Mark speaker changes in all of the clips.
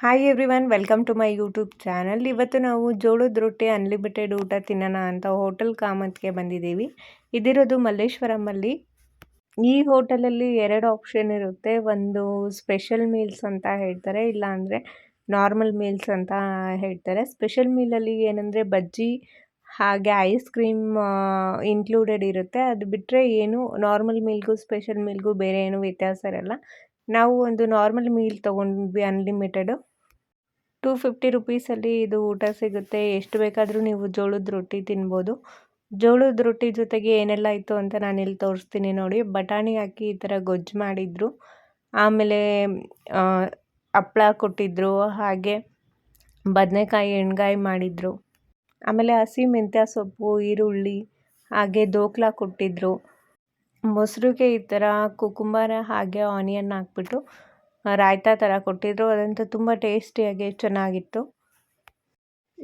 Speaker 1: Hi everyone welcome to my YouTube channel. ಇವತ್ತು ನಾವು ಜೋಳದ ರೊಟ್ಟಿ ಅನ್ಲಿಮಿಟೆಡ್ ಊಟ ತಿನ್ನೋಣ ಅಂತ ಹೋಟೆಲ್ ಕಾಮತ್ಗೆ ಬಂದಿದ್ದೀವಿ. ಇದಿರೋದು ಮಲ್ಲೇಶ್ವರಮಲ್ಲಿ. ಈ ಹೋಟೆಲಲ್ಲಿ 2 ಆಪ್ಷನ್ ಇರುತ್ತೆ. ಒಂದು ಸ್ಪೆಷಲ್ ಮೀಲ್ಸ್ ಅಂತ ಹೇಳ್ತಾರೆ, ಇಲ್ಲ ಅಂದರೆ ನಾರ್ಮಲ್ ಮೀಲ್ಸ್ ಅಂತ ಹೇಳ್ತಾರೆ. ಸ್ಪೆಷಲ್ ಮೀಲಲ್ಲಿ ಏನಂದರೆ ಬಜ್ಜಿ ಹಾಗೆ ಐಸ್ ಕ್ರೀಮ್ ಇನ್ಕ್ಲೂಡೆಡ್ ಇರುತ್ತೆ. ಅದು ಬಿಟ್ಟರೆ ಏನು ನಾರ್ಮಲ್ ಮೀಲ್ಗೂ ಸ್ಪೆಷಲ್ ಮೀಲ್ಗೂ ಬೇರೆ ಏನೂ ವ್ಯತ್ಯಾಸ ಇರಲ್ಲ. ನಾವು ಒಂದು ನಾರ್ಮಲ್ ಮೀಲ್ ತೊಗೊಂಡ್ವಿ ಅನ್ಲಿಮಿಟೆಡು. 250 ರುಪೀಸಲ್ಲಿ ಇದು ಊಟ ಸಿಗುತ್ತೆ. ಎಷ್ಟು ಬೇಕಾದರೂ ನೀವು ಜೋಳದ ರೊಟ್ಟಿ ತಿನ್ಬೋದು. ಜೋಳದ ರೊಟ್ಟಿ ಜೊತೆಗೆ ಏನೆಲ್ಲ ಇತ್ತು ಅಂತ ನಾನಿಲ್ಲಿ ತೋರಿಸ್ತೀನಿ ನೋಡಿ. ಬಟಾಣಿ ಹಾಕಿ ಈ ಥರ ಗೊಜ್ಜು ಮಾಡಿದರು. ಆಮೇಲೆ ಹಪ್ಳ ಕೊಟ್ಟಿದ್ದರು, ಹಾಗೆ ಬದನೆಕಾಯಿ ಎಣ್ಗಾಯಿ ಮಾಡಿದರು. ಆಮೇಲೆ ಹಸಿ ಮೆಂತ್ಯ ಸೊಪ್ಪು, ಈರುಳ್ಳಿ, ಹಾಗೆ ದೋಕ್ಲ ಕೊಟ್ಟಿದ್ದರು. ಮೊಸರಿಗೆ ಈ ಥರ ಕುಕುಂಬರ ಹಾಗೆ ಆನಿಯನ್ ಹಾಕ್ಬಿಟ್ಟು ರಾಯ್ತಾ ಥರ ಕೊಟ್ಟಿದ್ದರು. ಅದಂತೂ ತುಂಬ ಟೇಸ್ಟಿಯಾಗಿ ಚೆನ್ನಾಗಿತ್ತು.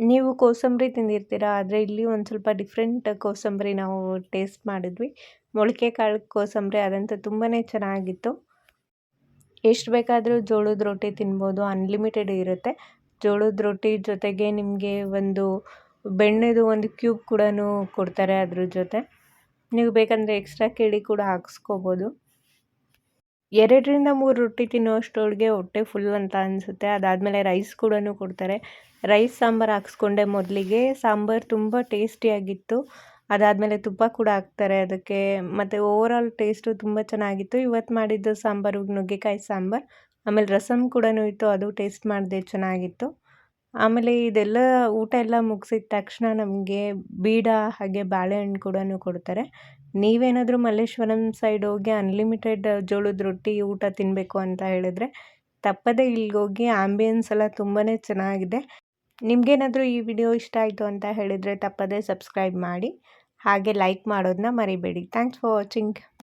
Speaker 1: ನೀವು ಕೋಸಂಬರಿ ತಿಂದಿರ್ತೀರ, ಆದರೆ ಇಲ್ಲಿ ಒಂದು ಸ್ವಲ್ಪ ಡಿಫ್ರೆಂಟ್ ಕೋಸಂಬರಿ ನಾವು ಟೇಸ್ಟ್ ಮಾಡಿದ್ವಿ. ಮೊಳಕೆ ಕಾಳು ಕೋಸಂಬರಿ, ಅದಂತೂ ತುಂಬಾ ಚೆನ್ನಾಗಿತ್ತು. ಎಷ್ಟು ಬೇಕಾದರೂ ಜೋಳದ ರೊಟ್ಟಿ ತಿನ್ಬೋದು, ಅನ್ಲಿಮಿಟೆಡ್ ಇರುತ್ತೆ. ಜೋಳದ ರೊಟ್ಟಿ ಜೊತೆಗೆ ನಿಮಗೆ ಒಂದು ಬೆಣ್ಣೆದು ಒಂದು ಕ್ಯೂಬ್ ಕೂಡ ಕೊಡ್ತಾರೆ ಅದ್ರ ಜೊತೆ. ನೀವು ಬೇಕಂದರೆ ಎಕ್ಸ್ಟ್ರಾ ಕೇಳಿ ಕೂಡ ಹಾಕ್ಸ್ಕೋಬೋದು. 2ರಿಂದ 3 ರೊಟ್ಟಿ ತಿನ್ನೋಷ್ಟೊಳಗೆ ಹೊಟ್ಟೆ ಫುಲ್ ಅಂತ ಅನಿಸುತ್ತೆ. ಅದಾದಮೇಲೆ ರೈಸ್ ಕೂಡ ಕೊಡ್ತಾರೆ. ರೈಸ್ ಸಾಂಬಾರು ಹಾಕ್ಸ್ಕೊಂಡೆ ಮೊದಲಿಗೆ. ಸಾಂಬಾರು ತುಂಬ ಟೇಸ್ಟಿಯಾಗಿತ್ತು. ಅದಾದಮೇಲೆ ತುಪ್ಪ ಕೂಡ ಹಾಕ್ತಾರೆ ಅದಕ್ಕೆ. ಮತ್ತು ಓವರಾಲ್ ಟೇಸ್ಟು ತುಂಬ ಚೆನ್ನಾಗಿತ್ತು. ಇವತ್ತು ಮಾಡಿದ್ದು ಸಾಂಬಾರು ನುಗ್ಗೆಕಾಯಿ ಸಾಂಬಾರು. ಆಮೇಲೆ ರಸಮ್ ಕೂಡ ಇತ್ತು, ಅದು ಟೇಸ್ಟ್ ಮಾಡಿದೆ, ಚೆನ್ನಾಗಿತ್ತು. ಆಮೇಲೆ ಇದೆಲ್ಲ ಊಟ ಎಲ್ಲ ಮುಗಿಸಿದ ತಕ್ಷಣ ನಮಗೆ ಬೀಡ ಹಾಗೆ ಬಾಳೆಹಣ್ಣು ಕೂಡ ಕೊಡ್ತಾರೆ. ನೀವೇನಾದರೂ ಮಲ್ಲೇಶ್ವರಂ ಸೈಡ್ ಹೋಗಿ ಅನ್ಲಿಮಿಟೆಡ್ ಜೋಳದ ರೊಟ್ಟಿ ಊಟ ತಿನ್ನಬೇಕು ಅಂತ ಹೇಳಿದ್ರೆ ತಪ್ಪದೇ ಇಲ್ಲಿಗೋಗಿ. ಆಂಬಿಯನ್ಸ್ ಎಲ್ಲ ತುಂಬಾ ಚೆನ್ನಾಗಿದೆ. ನಿಮಗೇನಾದರೂ ಈ ವಿಡಿಯೋ ಇಷ್ಟ ಆಯಿತು ಅಂತ ಹೇಳಿದರೆ ತಪ್ಪದೇ ಸಬ್ಸ್ಕ್ರೈಬ್ ಮಾಡಿ, ಹಾಗೆ ಲೈಕ್ ಮಾಡೋದನ್ನ ಮರಿಬೇಡಿ. Thanks for watching.